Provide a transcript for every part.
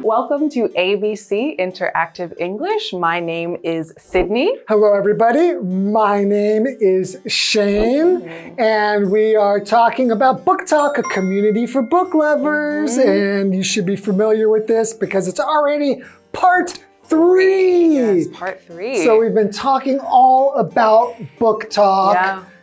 Welcome to ABC Interactive English. My name is Sydney. Hello, everybody. My name is Shane, and we are talking about BookTok, a community for book lovers. And you should be familiar with this because it's already part 3. Yes, part 3. So we've been talking all about BookTok.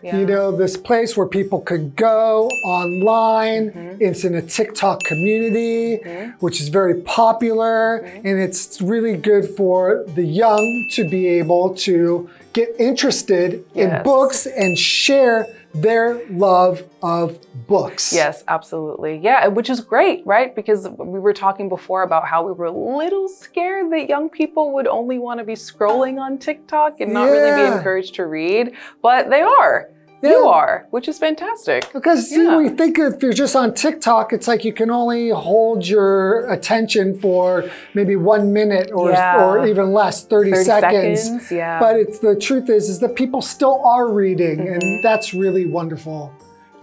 Yeah. You know, this place where people can go online. It's in a TikTok community, which is very popular. And it's really good for the young to be able to get interested in books and share their love of books. Yes, absolutely. Yeah, which is great, right? Because we were talking before about how we were a little scared that young people would only want to be scrolling on TikTok and not really be encouraged to read, but they are. You are, which is fantastic. Because we think if you're just on TikTok, it's like you can only hold your attention for maybe 1 minute or even less, 30 seconds. Yeah. But the truth is that people still are reading, and that's really wonderful.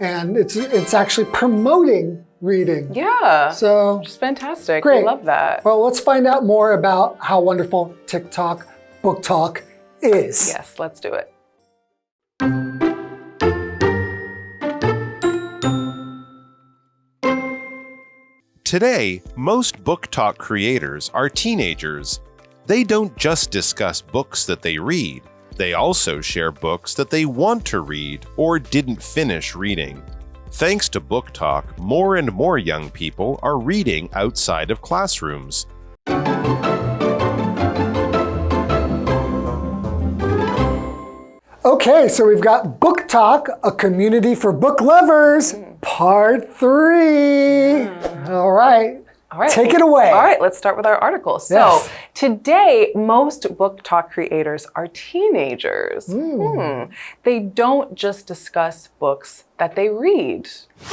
And it's actually promoting reading. Yeah. So just fantastic. Great. I love that. Well, let's find out more about how wonderful TikTok BookTok is. Yes, let's do it. Today, most BookTok creators are teenagers. They don't just discuss books that they read, they also share books that they want to read or didn't finish reading. Thanks to BookTok, more and more young people are reading outside of classrooms. Okay, so we've got BookTok, a community for book lovers, part 3. All right. Take it away. All right, let's start with our article. So today, most BookTok creators are teenagers. They don't just discuss books that they read.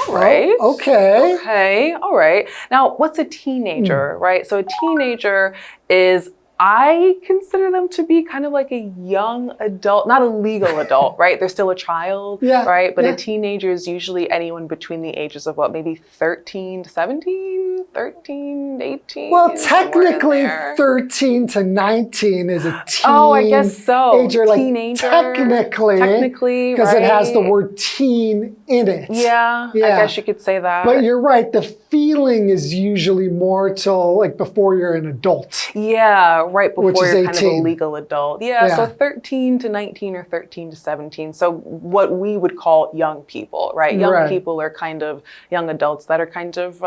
All right. Okay. All right. Now, what's a teenager, right? So a teenager is, I consider them to be kind of like a young adult, not a legal adult, right? They're still a child, right? But a teenager is usually anyone between the ages of what, maybe 13 to 17, 13, 18? Well, technically 13 to 19 is a teen. Oh, I guess so. Ager, like, teenager. Technically, because it has the word teen in it. Yeah, I guess you could say that. But you're right, the feeling is usually more till like before you're an adult. Yeah, right before Which is you're 18. kind of a legal adult. Yeah, so 13 to 19 or 13 to 17. So what we would call young people, right? Young people are kind of young adults that are kind of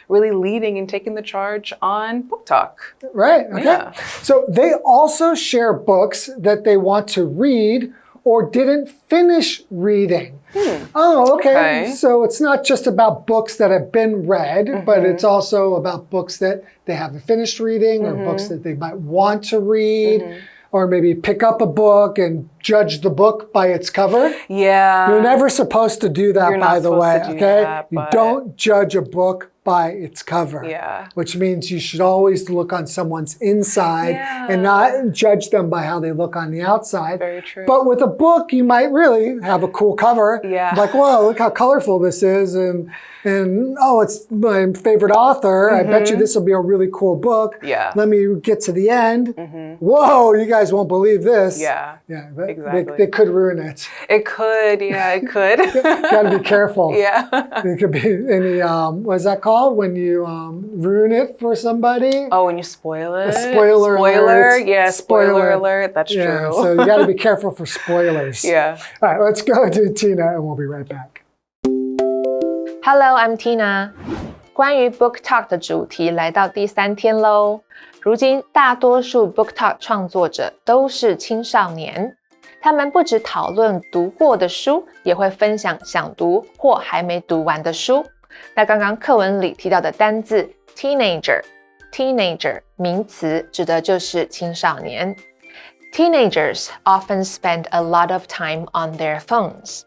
really leading and taking the charge on BookTok. Right, okay. Yeah. So they also share books that they want to read or didn't finish reading. Oh, okay. So it's not just about books that have been read, but it's also about books that they haven't finished reading or books that they might want to read. Or maybe pick up a book and judge the book by its cover. Yeah. You're never supposed to do that, by the way, okay? You but... don't judge a book by its cover. Yeah. Which means you should always look on someone's inside and not judge them by how they look on the outside. Very true. But with a book, you might really have a cool cover. Yeah. Like, whoa, look how colorful this is. And oh, it's my favorite author. I bet you this will be a really cool book. Yeah. Let me get to the end. Whoa, you guys won't believe this. Yeah. Yeah, exactly. They could ruin it. It could, yeah, it could. Gotta be careful. Yeah. There could be any, what is that called? When you ruin it for somebody? Oh, when you spoil it? A spoiler alert. Yeah, spoiler alert. That's true. So you gotta be careful for spoilers. Yeah. All right, let's go to Tina and we'll be right back. Hello, I'm Tina. 关于 BookTok 的主题来到第3天喽。如今，大多数 BookTok 创作者都是青少年，他们不只讨论读过的书，也会分享想读或还没读完的书。那刚刚课文里提到的单字 teenager 名词指的就是青少年。Teenagers often spend a lot of time on their phones.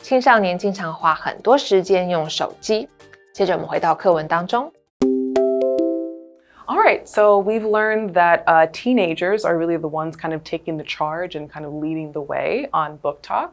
青少年经常花很多时间用手机。接着我们回到课文当中。All right, so we've learned that teenagers are really the ones kind of taking the charge and kind of leading the way on BookTok.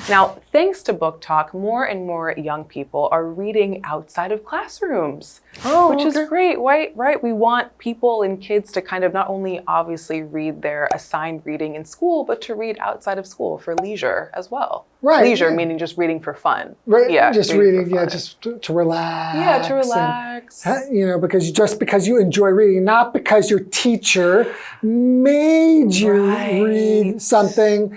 Now, thanks to BookTok, more and more young people are reading outside of classrooms. which is great, right? We want people and kids to kind of not only obviously read their assigned reading in school, but to read outside of school for leisure as well. Right. Leisure meaning just reading for fun. Right. Yeah. Just reading, just to relax. Yeah, to relax. And, because you enjoy reading, not because your teacher made you read something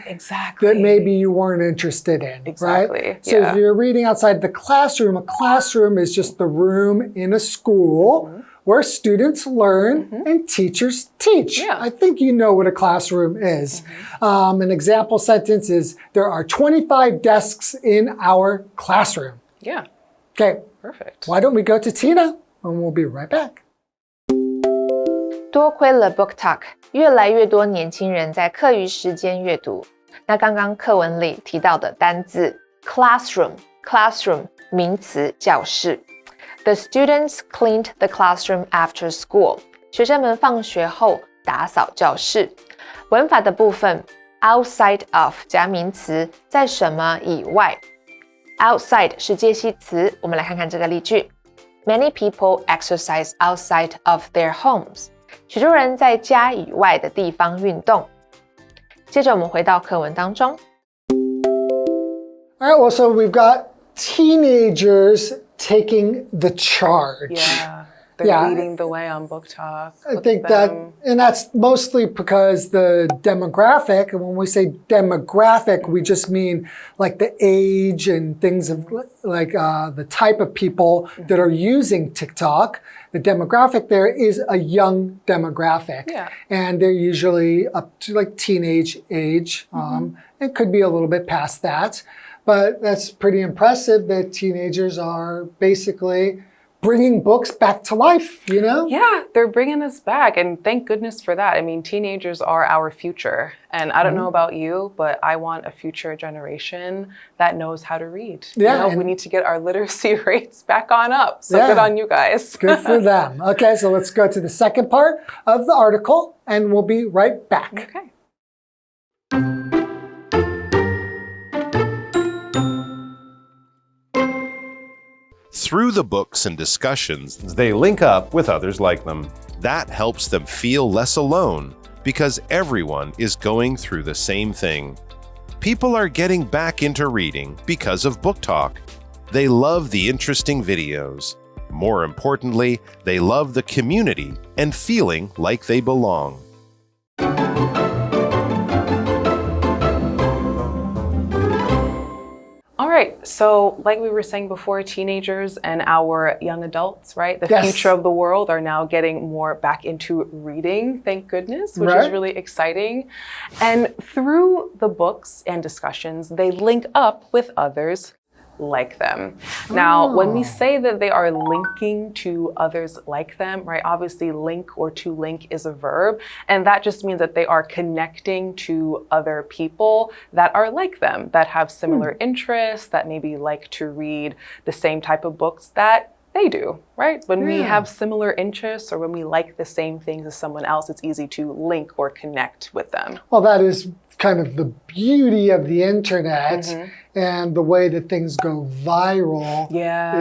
that maybe you weren't interested in. Exactly. Right? So if you're reading outside the classroom, a classroom is just the room in a school where students learn and teachers teach. Yeah. I think you know what a classroom is. An example sentence is, there are 25 desks in our classroom. Yeah. Okay. Perfect. Why don't we go to Tina and we'll be right back. 多亏了 BookTok， 越来越多年轻人在课余时间阅读。那刚刚课文里提到的单字 classroom 名词教室。The students cleaned the classroom after school. 学生们放学后打扫教室。文法的部分 outside of 加名词，在什么以外。outside 是介系词，我们来看看这个例句。Many people exercise outside of their homes. 许多人在家以外的地方运动。接着我们回到课文当中。All right, well, so we've got teenagers taking the charge. Yeah. They're leading the way on BookTok. I think and that's mostly because the demographic, and when we say demographic, we just mean like the age and things of like the type of people that are using TikTok. The demographic there is a young demographic. Yeah. And they're usually up to like teenage age. It could be a little bit past that. But that's pretty impressive that teenagers are basically bringing books back to life, you know? Yeah, they're bringing us back, and thank goodness for that. I mean, teenagers are our future, and I don't know about you, but I want a future generation that knows how to read. Yeah, we need to get our literacy rates back on up. So good on you guys. Good for them. Okay, so let's go to the second part of the article, and we'll be right back. Okay. Through the books and discussions, they link up with others like them. That helps them feel less alone because everyone is going through the same thing. People are getting back into reading because of BookTok. They love the interesting videos. More importantly, they love the community and feeling like they belong. All right, so like we were saying before, teenagers and our young adults, right? The future of the world are now getting more back into reading, thank goodness, which is really exciting. And through the books and discussions, they link up with others like them. Now, when we say that they are linking to others like them, right? Obviously, link or to link is a verb, and that just means that they are connecting to other people that are like them, that have similar interests, that maybe like to read the same type of books that they do, right? When we have similar interests or when we like the same things as someone else, it's easy to link or connect with them. Well, that is kind of the beauty of the internet and the way that things go viral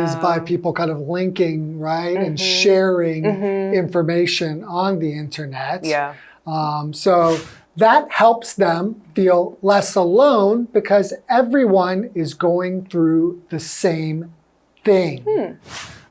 is by people kind of linking, right? And sharing information on the internet. Yeah. So that helps them feel less alone because everyone is going through the same thing.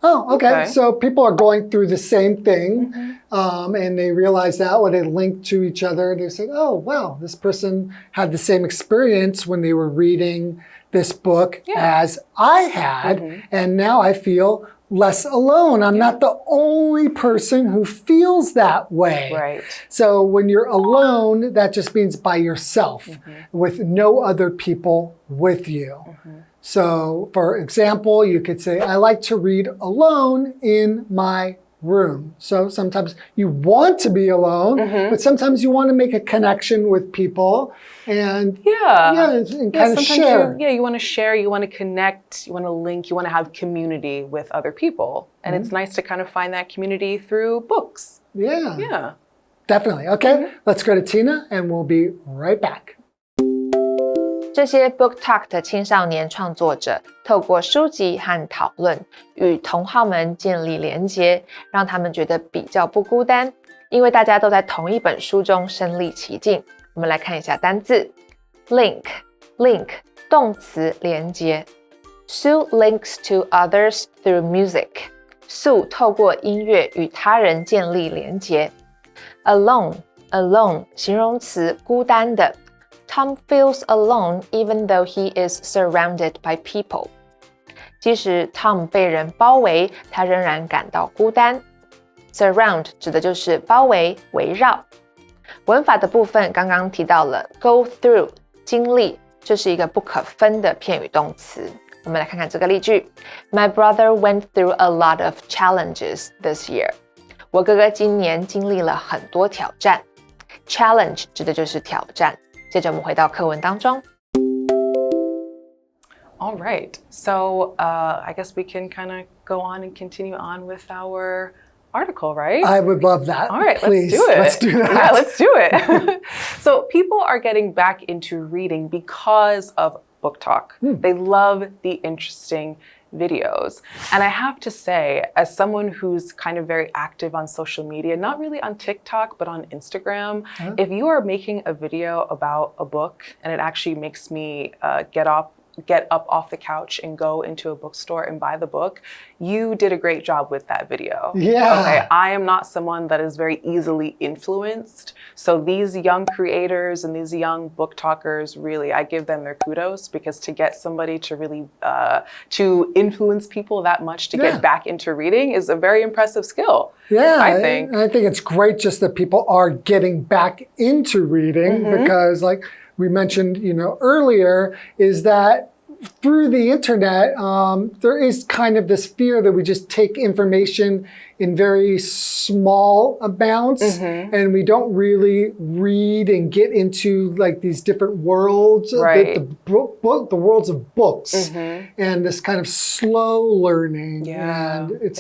Oh, okay. So people are going through the same thing, and they realize that when they link to each other, they say, oh, wow, this person had the same experience when they were reading this book as I had, and now I feel less alone. I'm not the only person who feels that way. Right. So when you're alone, that just means by yourself, with no other people with you. So, for example, you could say, I like to read alone in my room. So sometimes you want to be alone, but sometimes you want to make a connection with people and and kind of share. You want to share, you want to connect, you want to link, you want to have community with other people. And it's nice to kind of find that community through books. Yeah. Definitely. Okay, let's go to Tina and we'll be right back. 这些 BookTok 的青少年创作者透过书籍和讨论，与同好们建立连结，让他们觉得比较不孤单，因为大家都在同一本书中身临其境。我们来看一下单字 link 动词连结。Sue links to others through music. Sue 透过音乐与他人建立连结。Alone 形容词孤单的。Tom feels alone even though he is surrounded by people. 即使 Tom 被人包围，他仍然感到孤单。Surround 指的就是包围、围绕。文法的部分刚刚提到了 go through 经历，这是一个不可分的片语动词。我们来看看这个例句 My brother went through a lot of challenges this year. 我哥哥今年经历了很多挑战。Challenge 指的就是挑战。接着我们回到课文当中。All right, so I guess we can kind of go on and continue on with our article, right? I would love that. All right, Please, let's do it. Let's do that. Yeah, let's do it. So people are getting back into reading because of BookTok. They love the interesting videos. And I have to say, as someone who's kind of very active on social media, not really on TikTok, but on Instagram, if you are making a video about a book and it actually makes me get up off the couch and go into a bookstore and buy the book, you did a great job with that video. Yeah. Okay, I am not someone that is very easily influenced. So these young creators and these young book talkers, really, I give them their kudos, because to get somebody to really, to influence people that much to get back into reading is a very impressive skill. Yeah, I think it's great just that people are getting back into reading because, like we mentioned, earlier, is that through the internet, there is kind of this fear that we just take information in very small amounts and we don't really read and get into like these different worlds, the worlds of books and this kind of slow learning. Yeah, and it's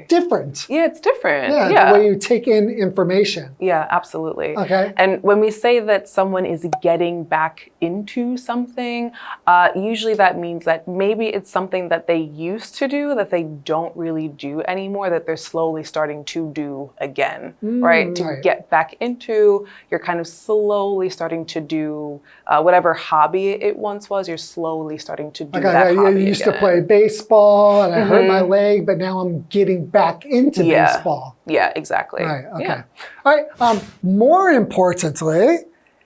different. Yeah, it's different. Yeah, the way you take in information. Yeah, absolutely. Okay. And when we say that someone is getting back into something, usually that means that maybe it's something that they used to do that they don't really do anymore, that they're slowly starting to do again, right? To get back into, you're kind of slowly starting to do whatever hobby it once was, you're slowly starting to do that hobby I used to play baseball and I hurt my leg, but now I'm getting back into baseball. Yeah, exactly. Right, okay. All right, more importantly,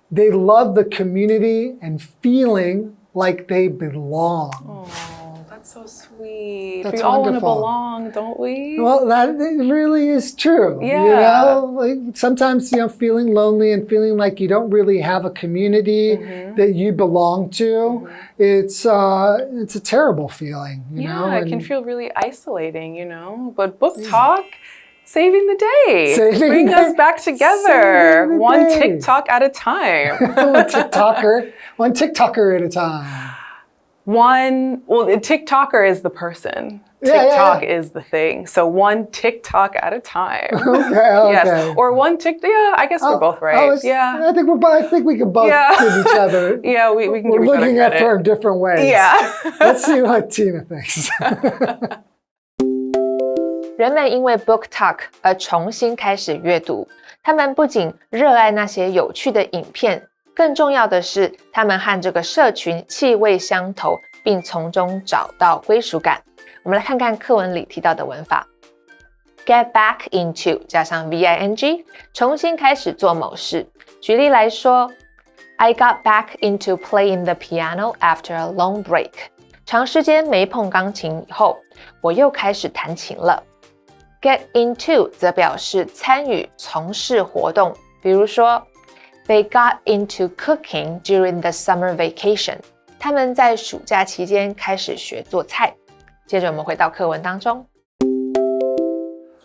they love the community and feeling like they belong. Oh, that's so sweet. That's we all want to wonderful. belong, don't we? Well, that really is true. Yeah. Like sometimes, feeling lonely and feeling like you don't really have a community that you belong to, it's a terrible feeling, you know? It can feel really isolating, But BookTok, saving the day. Bring us back together. One TikTok at a time. One TikToker at a time. The TikToker is the person. TikTok is the thing. So one TikTok at a time. Okay. Yes. Or one TikTok. Yeah, I guess we're both right. I think we can both give each other. Yeah, we can give We're each other looking at it from different ways. Yeah. Let's see what Tina thinks. 人们因为 BookTok 而重新开始阅读，他们不仅热爱那些有趣的影片，更重要的是，他们和这个社群气味相投，并从中找到归属感。我们来看看课文里提到的文法 ，get back into 加上 VING， 重新开始做某事。举例来说 ，I got back into playing the piano after a long break。长时间没碰钢琴以后，我又开始弹琴了。Get into 则表示参与、从事活动，比如说 They got into cooking during the summer vacation. 他们在暑假期间开始学做菜。接着我们回到课文当中。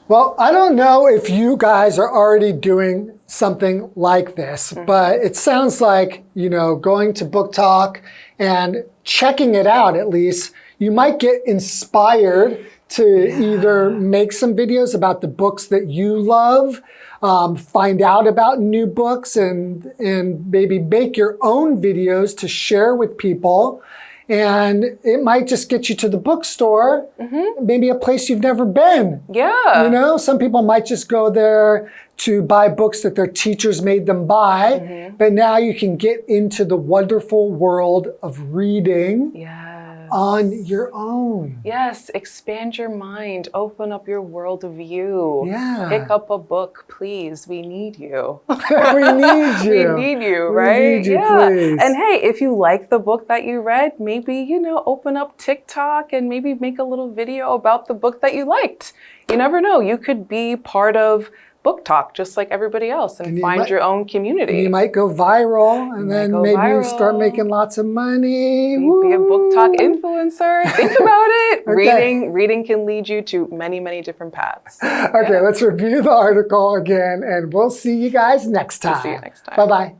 Well, I don't know if you guys are already doing something like this, but it sounds like, going to BookTok and checking it out at least, you might get inspired to either make some videos about the books that you love, find out about new books, and maybe make your own videos to share with people. And it might just get you to the bookstore, maybe a place you've never been. Yeah. You know, some people might just go there to buy books that their teachers made them buy. But now you can get into the wonderful world of reading. On your own. Yes, expand your mind, open up your world of view. Yeah. Pick up a book, please. We need you. We need you. We need you, right? We need you, please. And hey, if you like the book that you read, maybe, you know, open up TikTok and maybe make a little video about the book that you liked. You never know. You could be part of BookTok just like everybody else and find your own community. You might go viral and then maybe you start making lots of money. Be a BookTok influencer. Think about it. Reading can lead you to many, many different paths. Okay, let's review the article again and we'll see you guys next time. We'll see you next time. Bye-bye.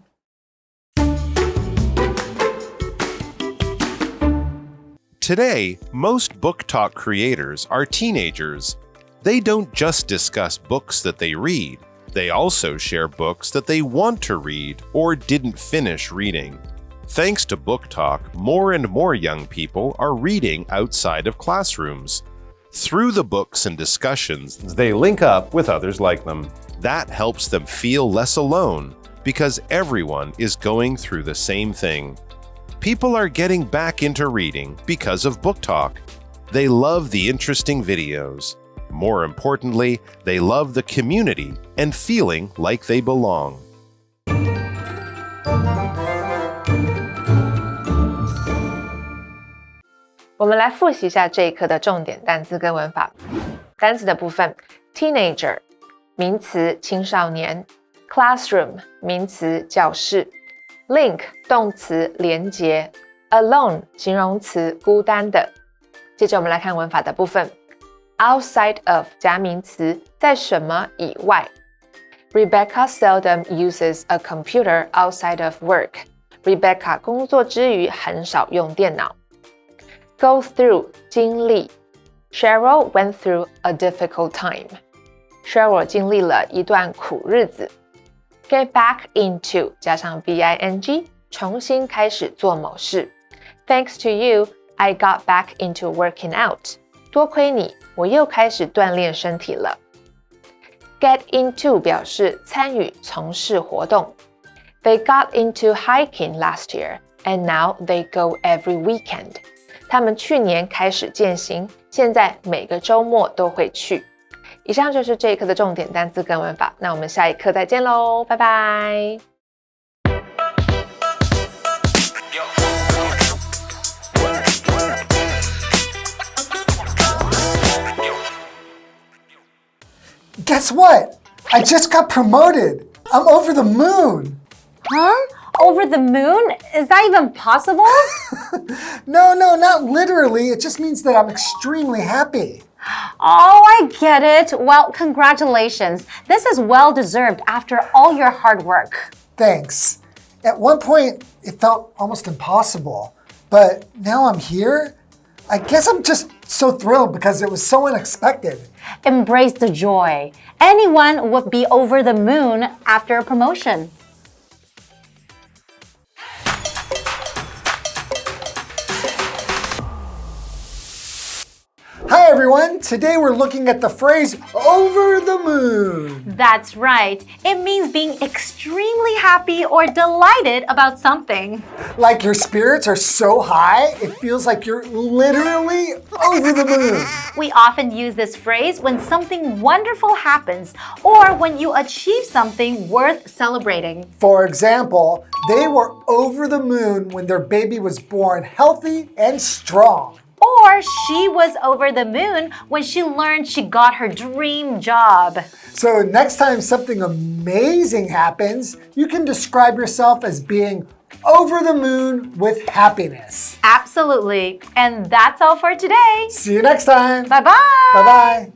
Today, most BookTok creators are teenagers. They don't just discuss books that they read, they also share books that they want to read or didn't finish reading. Thanks to BookTok, more and more young people are reading outside of classrooms. Through the books and discussions, they link up with others like them. That helps them feel less alone because everyone is going through the same thing. People are getting back into reading because of BookTok. They love the interesting videos. More importantly, they love the community and feeling like they belong. 我们来复习一下这一课的重点单字跟文法。单词的部分 ，teenager 名词青少年 ，classroom 名词教室 ，link 动词连结 ，alone 形容词孤单的。接着我们来看文法的部分。Outside of 加名词，在什么以外 ？Rebecca seldom uses a computer outside of work. Rebecca 工作之余很少用电脑。Go through 经历 ，Cheryl went through a difficult time. Cheryl 经历了一段苦日子。Get back into 加上 bing 重新开始做某事。Thanks to you, I got back into working out. 多亏你，我又开始锻炼身体了。Get into 表示参与、从事活动。They got into hiking last year, and now they go every weekend. 他们去年开始健行，现在每个周末都会去。以上就是这一课的重点单字跟文法，那我们下一课再见喽，拜拜。Guess what? I just got promoted. I'm over the moon. Huh? Over the moon? Is that even possible? No, not literally. It just means that I'm extremely happy. Oh, I get it. Well, congratulations. This is well deserved after all your hard work. Thanks. At one point, it felt almost impossible. But now I'm here. I guess I'm just so thrilled because it was so unexpected. Embrace the joy. Anyone would be over the moon after a promotion. Hi everyone, today we're looking at the phrase over the moon. That's right. It means being extremely happy or delighted about something. Like your spirits are so high, it feels like you're literally over the moon. We often use this phrase when something wonderful happens or when you achieve something worth celebrating. For example, they were over the moon when their baby was born healthy and strong. Or she was over the moon when she learned she got her dream job. So next time something amazing happens, you can describe yourself as being over the moon with happiness. Absolutely. And that's all for today. See you next time. Bye-bye. Bye-bye.